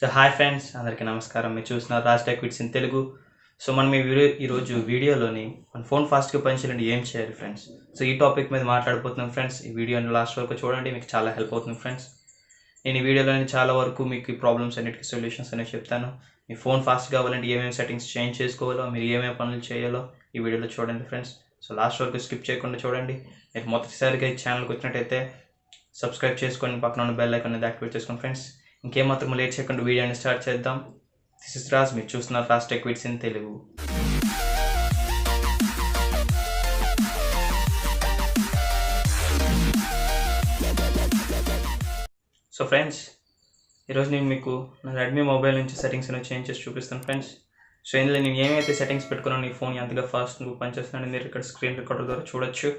So hi friends, అందరికీ నమస్కారం. మీరు చూస్తున్నారు Raj tech wits in Telugu. So మనం ఈరోజు వీడియోలోని మన ఫోన్ ఫాస్ట్గా పనిచేయాలంటే ఏం చేయాలి ఫ్రెండ్స్. సో ఈ టాపిక్ మీద మాట్లాడిపోతున్నాం ఫ్రెండ్స్. ఈ వీడియోని లాస్ట్ వరకు చూడండి, మీకు చాలా హెల్ప్ అవుతుంది ఫ్రెండ్స్. నేను ఈ వీడియోలోని చాలా వరకు మీకు ఈ ప్రాబ్లమ్స్ అన్నిటికీ సొల్యూషన్స్ అనేవి చెప్తాను. మీ ఫోన్ ఫాస్ట్ కావాలంటే ఏమేమి సెట్టింగ్స్ చేంజ్ చేసుకోవాలో, మీరు ఏమేమి పనులు చేయాలో ఈ వీడియోలో చూడండి ఫ్రెండ్స్. సో లాస్ట్ వరకు స్కిప్ చేయకుండా చూడండి. మీరు మొదటిసారిగా ఈ ఛానల్కి వచ్చినట్టయితే సబ్స్క్రైబ్ చేసుకొని పక్కన ఉన్న బెల్ ఐకాన్ యాక్టివేట్ చేసుకోండి ఫ్రెండ్స్. ఇంకేమాత్రం లేట్ చేయకుండా వీడియోని స్టార్ట్ చేద్దాం. దిస్ ఇస్ రాజ్, మీరు చూస్తున్నారు Raj tech wits in Telugu. So friends, ఈరోజు నేను మీకు నా రెడ్మీ మొబైల్ నుంచి సెట్టింగ్స్ అనేవి చేంజ్ చేసి చూపిస్తాను ఫ్రెండ్స్. సో ఇందులో నేను ఏమైతే సెట్టింగ్స్ పెట్టుకున్నాను, నీ ఫోన్ ఎంతగా ఫాస్ట్ పనిచేస్తున్నాను మీరు ఇక్కడ స్క్రీన్ రికార్డర్ ద్వారా చూడొచ్చు.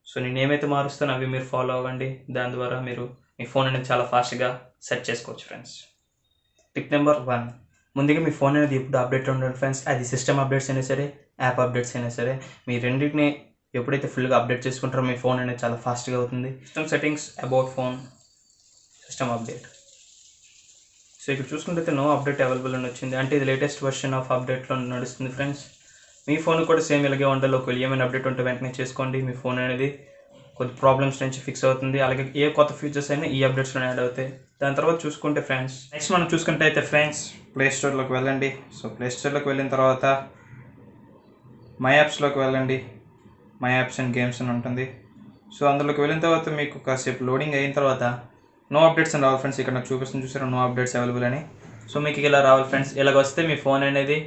సో నేను ఏమైతే మారుస్తానో అవి మీరు ఫాలో అవ్వండి. దాని ద్వారా మీరు మీ ఫోన్ అనేది చాలా ఫాస్ట్గా సెట్ చేసుకోవచ్చు ఫ్రెండ్స్. టిప్ నెంబర్ 1, ముందుగా మీ ఫోన్ అనేది ఎప్పుడు అప్డేట్ ఉండాలి ఫ్రెండ్స్. అది సిస్టమ్ అప్డేట్స్ అయినా సరే, యాప్ అప్డేట్స్ అయినా సరే, మీ రెండింటిని ఎప్పుడైతే ఫుల్గా అప్డేట్ చేసుకుంటారో మీ ఫోన్ అనేది చాలా ఫాస్ట్గా అవుతుంది. System settings, about phone, system update. So ఇక్కడ చూసుకుంటే నో అప్డేట్ అవైలబుల్ అని వచ్చింది, అంటే ఇది లేటెస్ట్ వర్షన్ ఆఫ్ అప్డేట్లో నడుస్తుంది ఫ్రెండ్స్. మీ ఫోన్ కూడా సేమ్ ఇలాగే ఉండాలి. ఒకవేళ ఏమైనా అప్డేట్ ఉంటే వెంటనే చేసుకోండి, మీ ఫోన్ అనేది కొద్ది ప్రాబ్లమ్స్ నుంచి ఫిక్స్ అవుతుంది. అలాగే ఏ కొత్త ఫీచర్స్ అయినా ఈ అప్డేట్స్లో యాడ్ అవుతాయి. దాని తర్వాత చూసుకుంటే ఫ్రెండ్స్, నెక్స్ట్ మనం చూసుకుంటే అయితే ఫ్రెండ్స్ ప్లే స్టోర్లోకి వెళ్ళండి. సో ప్లే స్టోర్లోకి వెళ్ళిన తర్వాత మై యాప్స్లోకి వెళ్ళండి. మై యాప్స్ అండ్ గేమ్స్ అని ఉంటుంది. సో అందులోకి వెళ్ళిన తర్వాత మీకు కాసేపు లోడింగ్ అయిన తర్వాత నో అప్డేట్స్ అని రావాలి ఫ్రెండ్స్. ఇక్కడ నాకు చూపిస్తుంది, చూసారా, నో అప్డేట్స్ అవైలబుల్ అని. సో మీకు ఇలా రావాలి ఫ్రెండ్స్. ఇలాగ వస్తే మీ ఫోన్ అనేది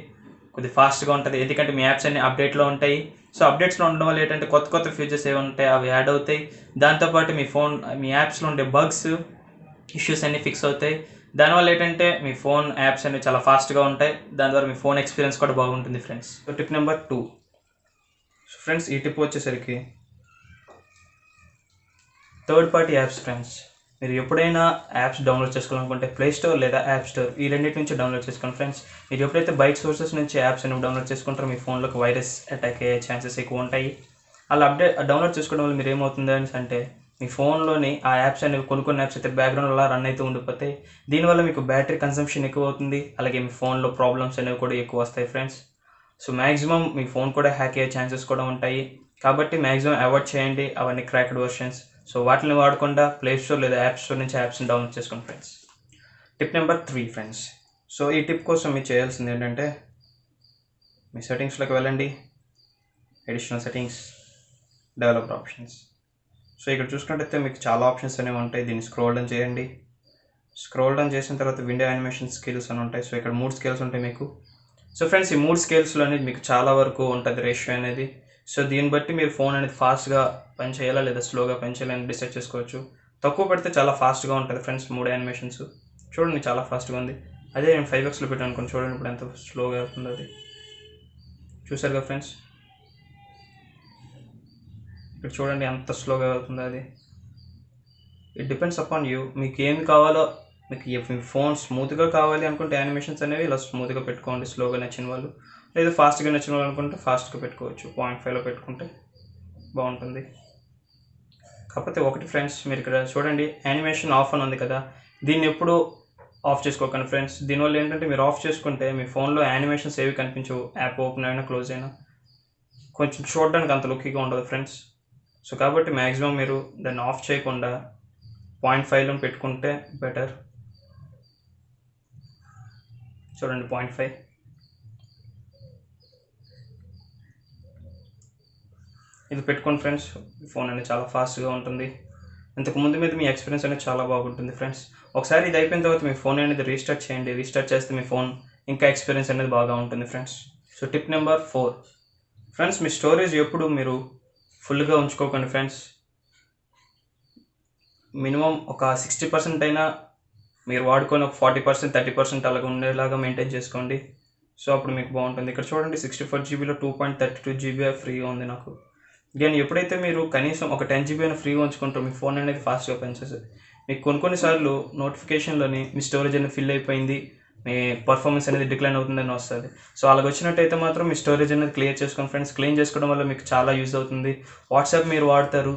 కొద్దిగా ఫాస్ట్గా ఉంటుంది, ఎందుకంటే మీ యాప్స్ అన్ని అప్డేట్లో ఉంటాయి. సో అప్డేట్స్లో ఉండడం వల్ల ఏంటంటే కొత్త కొత్త ఫీచర్స్ ఏమి ఉంటాయి అవి యాడ్ అవుతాయి. దాంతోపాటు మీ యాప్స్లో ఉండే బగ్స్, ఇష్యూస్ అన్నీ ఫిక్స్ అవుతాయి. దానివల్ల ఏంటంటే మీ ఫోన్ యాప్స్ అన్ని చాలా ఫాస్ట్గా ఉంటాయి. దాని ద్వారా మీ ఫోన్ ఎక్స్పీరియన్స్ కూడా బాగుంటుంది friends. So tip number 2. So friends, ఈ టిప్ వచ్చేసరికి థర్డ్ పార్టీ యాప్స్ ఫ్రెండ్స్. మీరు ఎప్పుడైనా యాప్స్ డౌన్లోడ్ చేసుకోవాలనుకుంటే ప్లే స్టోర్ లేదా యాప్ స్టోర్, ఈ రెండింటి నుంచి డౌన్లోడ్ చేసుకోండి ఫ్రెండ్స్. మీరు ఎప్పుడైతే బయట సోర్సెస్ నుంచి యాప్స్ అనేవి డౌన్లోడ్ చేసుకుంటారో మీ ఫోన్లోకి వైరస్ అటాక్ అయ్యే ఛాన్సెస్ ఎక్కువ ఉంటాయి. అలా డౌన్లోడ్ చేసుకోవడం వల్ల మీరు ఏమవుతుంది అంటే మీ ఫోన్లోని ఆ యాప్స్ అనేవి కొన్ని యాప్స్ అయితే బ్యాక్గ్రౌండ్ అలా రన్ అయితే ఉండిపోతాయి. దీనివల్ల మీకు బ్యాటరీ కన్సంప్షన్ ఎక్కువ అవుతుంది. అలాగే మీ ఫోన్లో ప్రాబ్లమ్స్ అనేవి కూడా ఎక్కువ వస్తాయి ఫ్రెండ్స్. సో మ్యాక్సిమం మీ ఫోన్ కూడా హ్యాక్ అయ్యే ఛాన్సెస్ కూడా ఉంటాయి. కాబట్టి మ్యాక్సిమం అవాయిడ్ చేయండి అవన్నీ క్రాక్డ్ వర్షన్స్. సో వాటిని వాడకుండా ప్లే స్టోర్ లేదా యాప్ స్టోర్ నుంచి యాప్స్ని డౌన్లోడ్ చేసుకోండి friends. Tip number 3 friends. So ఈ టిప్ కోసం మీరు చేయాల్సింది ఏంటంటే మీ సెట్టింగ్స్లోకి వెళ్ళండి. Additional settings, developer options. So ఇక్కడ చూసుకున్నట్టయితే మీకు చాలా ఆప్షన్స్ అనేవి ఉంటాయి. దీన్ని స్క్రోల్ డౌన్ చేయండి. స్క్రోల్ డౌన్ చేసిన తర్వాత విండో యానిమేషన్ స్కిల్స్ అని ఉంటాయి. సో ఇక్కడ 3 స్కేల్స్ ఉంటాయి మీకు. సో ఫ్రెండ్స్, ఈ 3 స్కేల్స్లో అనేది మీకు చాలా వరకు ఉంటుంది రేషియో అనేది. సో దీన్ని బట్టి మీరు ఫోన్ అనేది ఫాస్ట్గా పని చేయాలా లేదా స్లోగా పని చేయాలని డిసైడ్ చేసుకోవచ్చు. తక్కువ పెడితే చాలా ఫాస్ట్గా ఉంటుంది ఫ్రెండ్స్. 3 యానిమేషన్స్ చూడండి, చాలా ఫాస్ట్గా ఉంది. అదే నేను 5x పెట్టాను అనుకోండి, చూడండి ఇప్పుడు ఎంత స్లోగా అవుతుంది అది. చూసారుగా ఫ్రెండ్స్, ఇక్కడ చూడండి ఎంత స్లోగా అవుతుంది అది. It depends upon you. మీకు ఏమి కావాలో, మీకు మీ ఫోన్ స్మూత్గా కావాలి అనుకుంటే యానిమేషన్స్ అనేవి ఇలా స్మూత్గా పెట్టుకోండి, స్లోగా నచ్చిన వాళ్ళు. లేదు ఫాస్ట్గా నచ్చిన వాళ్ళు అనుకుంటే ఫాస్ట్గా పెట్టుకోవచ్చు. 0.5లో పెట్టుకుంటే బాగుంటుంది. కాకపోతే ఒకటి ఫ్రెండ్స్, మీరు ఇక్కడ చూడండి యానిమేషన్ ఆఫ్ అని ఉంది కదా, దీన్ని ఎప్పుడు ఆఫ్ చేసుకోకండి ఫ్రెండ్స్. దీనివల్ల ఏంటంటే మీరు ఆఫ్ చేసుకుంటే మీ ఫోన్లో యానిమేషన్స్ ఏవి కనిపించవు. యాప్ ఓపెన్ అయినా క్లోజ్ అయినా కొంచెం చూడడానికి అంత లుక్కీగా ఉండదు ఫ్రెండ్స్. సో కాబట్టి మ్యాక్సిమం మీరు దాన్ని ఆఫ్ చేయకుండా 0.5లో పెట్టుకుంటే బెటర్. చూడండి 0.5. ఇది పెట్టుకోండి ఫ్రెండ్స్. ఫోన్ అనేది చాలా ఫాస్ట్గా ఉంటుంది. ఇంతకుముందు మీద మీ ఎక్స్పీరియన్స్ అనేది చాలా బాగుంటుంది ఫ్రెండ్స్. ఒకసారి ఇది అయిపోయిన తర్వాత మీ ఫోన్ అనేది రీస్టార్ట్ చేయండి. రీస్టార్ట్ చేస్తే మీ ఫోన్ ఇంకా ఎక్స్పీరియన్స్ అనేది బాగా ఉంటుంది friends. So tip number 4 friends, మీ స్టోరేజ్ ఎప్పుడు మీరు ఫుల్గా ఉంచుకోకండి ఫ్రెండ్స్. మినిమం ఒక 60% అయినా మీరు వాడుకొని ఒక 40%, 30% అలాగ ఉండేలాగా మెయింటైన్ చేసుకోండి. సో అప్పుడు మీకు బాగుంటుంది. ఇక్కడ చూడండి 64 GBలో 2.32 GB ఫ్రీగా ఉంది నాకు. కానీ ఎప్పుడైతే మీరు కనీసం ఒక 10 GB అయినా ఫ్రీగా ఉంచుకుంటారో మీ ఫోన్ అనేది ఫాస్ట్గా పనిచేస్తుంది. మీకు కొన్నిసార్లు నోటిఫికేషన్లోని మీ స్టోరేజ్ అనేది ఫిల్ అయిపోయింది, మీ పర్ఫార్మెన్స్ అనేది డిక్లైన్ అవుతుందని వస్తుంది. సో అలాగ వచ్చినట్టయితే మాత్రం మీ స్టోరేజ్ అనేది క్లియర్ చేసుకోండి ఫ్రెండ్స్. క్లీన్ చేసుకోవడం వల్ల మీకు చాలా యూజ్ అవుతుంది. వాట్సాప్ మీరు వాడతారు,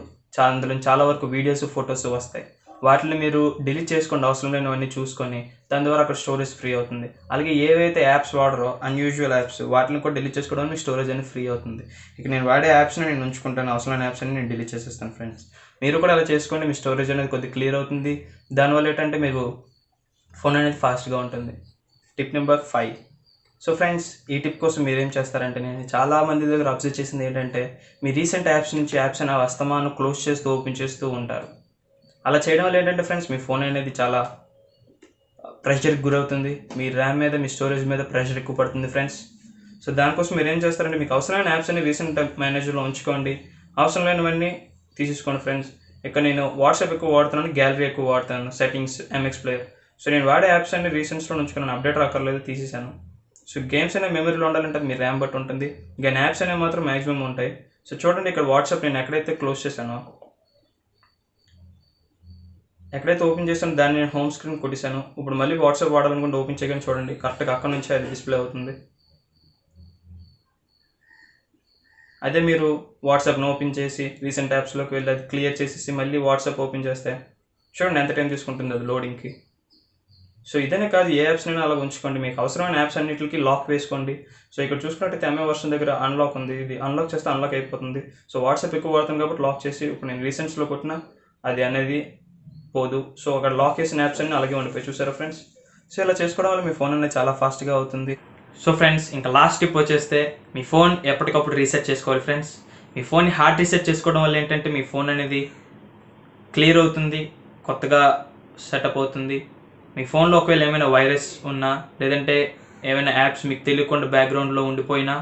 అందులో చాలా వరకు వీడియోస్, ఫొటోస్ వస్తాయి. వాటిని మీరు డిలీట్ చేసుకోండి, అవసరం లేనివన్నీ చూసుకొని. దాని ద్వారా అక్కడ స్టోరేజ్ ఫ్రీ అవుతుంది. అలాగే ఏవైతే యాప్స్ వాడరో అన్యూజువల్ యాప్స్ వాటిని కూడా డిలీట్ చేసుకోవడం వల్ల మీ స్టోరేజ్ అనేది ఫ్రీ అవుతుంది. ఇక నేను వాడే యాప్స్ని నేను ఉంచుకుంటాను, అవసరం లేని యాప్స్ అని నేను డిలీట్ చేసేస్తాను ఫ్రెండ్స్. మీరు కూడా అలా చేసుకోండి, మీ స్టోరేజ్ అనేది కొద్దిగా క్లియర్ అవుతుంది. దానివల్ల ఏంటంటే మీకు ఫోన్ అనేది ఫాస్ట్గా ఉంటుంది. Tip number 5. సో ఫ్రెండ్స్, ఈ టిప్ కోసం మీరేం చేస్తారంటే, నేను చాలామంది దగ్గర అబ్జర్వ్ చేసింది ఏంటంటే, మీ రీసెంట్ యాప్స్ నుంచి యాప్స్ అనేవి అస్తమానం క్లోజ్ చేస్తూ ఓపెన్ చేస్తూ ఉంటారు. అలా చేయడం వల్ల ఏంటంటే ఫ్రెండ్స్, మీ ఫోన్ అనేది చాలా ప్రెషర్కి గురవుతుంది. మీ ర్యామ్ మీద, మీ స్టోరేజ్ మీద ప్రెషర్ ఎక్కువ పడుతుంది ఫ్రెండ్స్. సో దానికోసం మీరు ఏం చేస్తారంటే, మీకు అవసరమైన యాప్స్ అన్ని రీసెంట్ మేనేజర్లో ఉంచుకోండి, అవసరం లేనివన్నీ తీసేసుకోండి ఫ్రెండ్స్. ఇక్కడ నేను వాట్సాప్ ఎక్కువ వాడుతున్నాను, గ్యాలరీ ఎక్కువ వాడుతాను, సెట్టింగ్స్, ఎంఎక్స్ ప్లేయర్. సో నేను వాడే యాప్స్ అన్ని రీసెంట్స్లో ఉంచుకున్నాను, అప్డేట్ రాకర్లేదు, తీసేసాను. సో గేమ్స్ అనేవి మెమరీలో ఉండాలంటే మీ ర్యామ్ బట్టి ఉంటుంది, ఇంకా యాప్స్ అనేవి మాత్రం మ్యాక్సిమం ఉంటాయి. సో చూడండి, ఇక్కడ వాట్సాప్ నేను ఎక్కడైతే క్లోజ్ చేశానో, ఎక్కడైతే ఓపెన్ చేశానో దాన్ని నేను హోమ్ స్క్రీన్ కొట్టేశాను. ఇప్పుడు మళ్ళీ వాట్సాప్ వాడాలనుకుంటే ఓపెన్ చేయగానే చూడండి, కరెక్ట్గా అక్కడ నుంచి అది డిస్ప్లే అవుతుంది. అదే మీరు వాట్సాప్ను ఓపెన్ చేసి రీసెంట్ యాప్స్లోకి వెళ్ళి అది క్లియర్ చేసేసి మళ్ళీ వాట్సాప్ ఓపెన్ చేస్తే చూడండి ఎంత టైం తీసుకుంటుంది అది లోడింగ్కి. సో ఇదనే కాదు, ఏ యాప్స్నైనా అలా ఉంచుకోండి. మీకు అవసరమైన యాప్స్ అన్నింటికి లాక్ వేసుకోండి. సో ఇక్కడ చూసుకున్నట్టయితే ఎంఏ వర్షన్ దగ్గర అన్లాక్ ఉంది, ఇది అన్లాక్ చేస్తే అన్లాక్ అయిపోతుంది. సో వాట్సాప్ ఎక్కువ వాడుతుంది కాబట్టి లాక్ చేసి ఇప్పుడు నేను రీసెంట్స్లో కొట్టినా అది అనేది పోదు. సో అక్కడ లాక్ చేసిన యాప్స్ అన్నీ అలాగే ఉండిపోయి, చూసారా ఫ్రెండ్స్. సో ఇలా చేసుకోవడం వల్ల మీ ఫోన్ అనేది చాలా ఫాస్ట్గా అవుతుంది. సో ఫ్రెండ్స్, ఇంకా లాస్ట్ టిప్ వచ్చేస్తే, మీ ఫోన్ ఎప్పటికప్పుడు రీసెట్ చేసుకోవాలి ఫ్రెండ్స్. మీ ఫోన్ని హార్డ్ రీసెట్ చేసుకోవడం వల్ల ఏంటంటే మీ ఫోన్ అనేది క్లియర్ అవుతుంది, కొత్తగా సెటప్ అవుతుంది. మీ ఫోన్లో ఒకవేళ ఏమైనా వైరస్ ఉన్నా, లేదంటే ఏమైనా యాప్స్ మీకు తెలియకుండా బ్యాక్గ్రౌండ్లో ఉండిపోయినా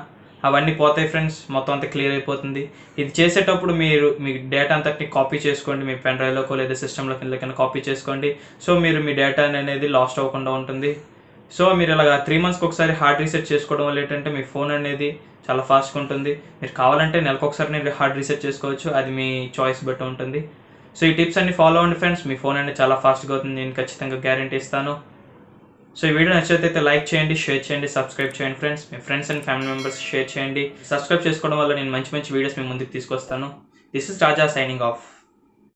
అవన్నీ పోతాయి ఫ్రెండ్స్, మొత్తం అంతా క్లియర్ అయిపోతుంది. ఇది చేసేటప్పుడు మీరు మీ డేటా అంతటిని కాపీ చేసుకోండి, మీ పెన్ డ్రైవ్లోకో లేదా సిస్టంలోకి వెళ్ళకైనా కాపీ చేసుకోండి. సో మీరు మీ డేటా అనేది లాస్ట్ అవ్వకుండా ఉంటుంది. సో మీరు ఇలాగా 3 monthsకి ఒకసారి హార్డ్ రీసెట్ చేసుకోవడం వల్ల ఏంటంటే మీ ఫోన్ అనేది చాలా ఫాస్ట్గా ఉంటుంది. మీరు కావాలంటే నెలకు ఒకసారి మీరు హార్డ్ రీసెట్ చేసుకోవచ్చు, అది మీ చాయిస్ బట్టి ఉంటుంది. సో ఈ టిప్స్ అన్ని ఫాలో అవ్వండి ఫ్రెండ్స్, మీ ఫోన్ అనేది చాలా ఫాస్ట్గా అవుతుంది, నేను ఖచ్చితంగా గ్యారంటీ ఇస్తాను. సో ఈ వీడియో నచ్చితే లైక్ చేయండి, షేర్ చేయండి, సబ్స్క్రైబ్ చేయండి friends. Me friends and family members share చేయండి. సబ్స్క్రైబ్ చేసుకోవడం వల్ల నేను మంచి మంచి వీడియోస్ మీ ముందుకు తీసుకొస్తాను. This is Raja signing off.